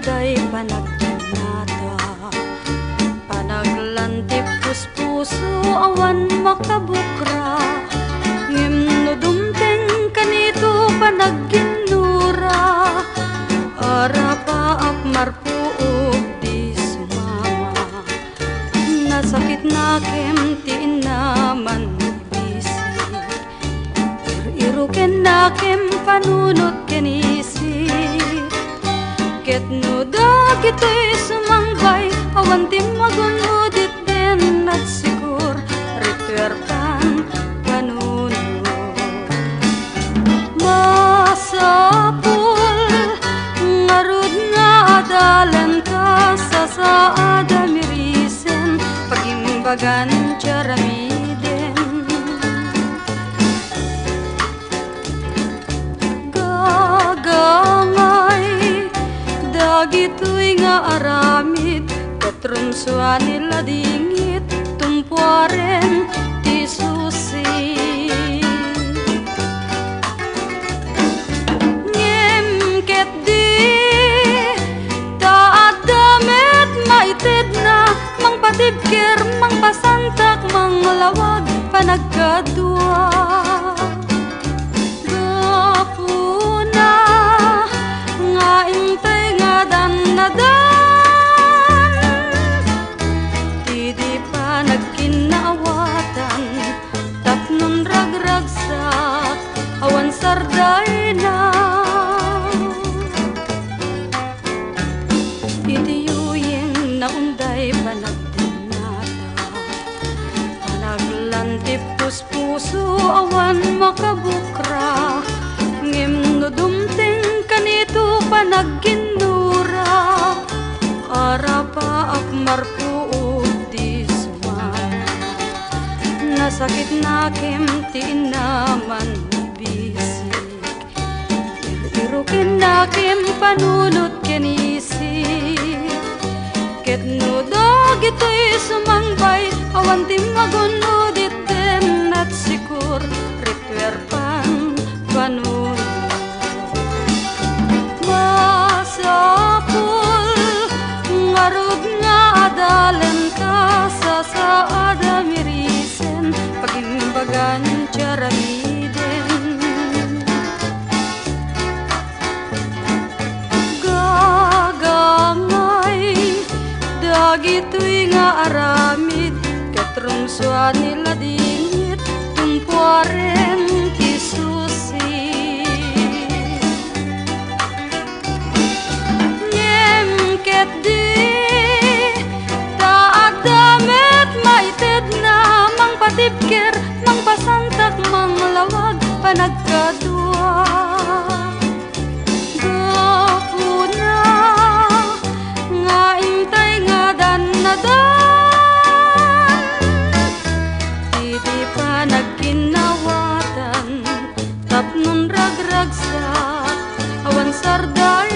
unday panagdanata, panaglantip puspuso awan makabukra, ngem no dumteng kanito panagginura, arapa ak marpuog di sumama, nasakit na kem ti naman ibisi, iruken na kem panunot kenisi, ket no dagitoy sumangbay awan ti magunudit den at sigur ritwerpan panunot. Masapul ngarud nga adalan ka sa saada mirisen pagimbagan charamiden, gagangay dagitoy nga aramid katrunsuan nila dingit tumpuaren ti susi, ngem ket di taat damet maited na mangpatibker mangpasantak manglawag panagkadua, gapuna nga intay nga dan di pa nagkinaawatan tapnon ragragsak awan sarday na, itiyuyeng na unday panagdanata, panaglantip puspuso awan makabukra, ngem no dumteng kanito panagginura, arapa ak marpuog di sumama, nasakit na kem ti naman bisik, irukin na kem panunot kenisi, ket no dagitoy sumangbay awan ti magunudit den at sikur ritwerpan panunot. Masapul ngarud nga adalan ka sa saada mirisen pagimbagan charamiden, gagangay dagitoy nga aramid katrunsuan nila dingit tumpuaren ti susi, ngem ket di taat damet maited na mangpatibker mangpasantak manglawag panagkadua, gapuna nga intay nga dan di pa nagkinawatan tapnon ragragsak awan sarday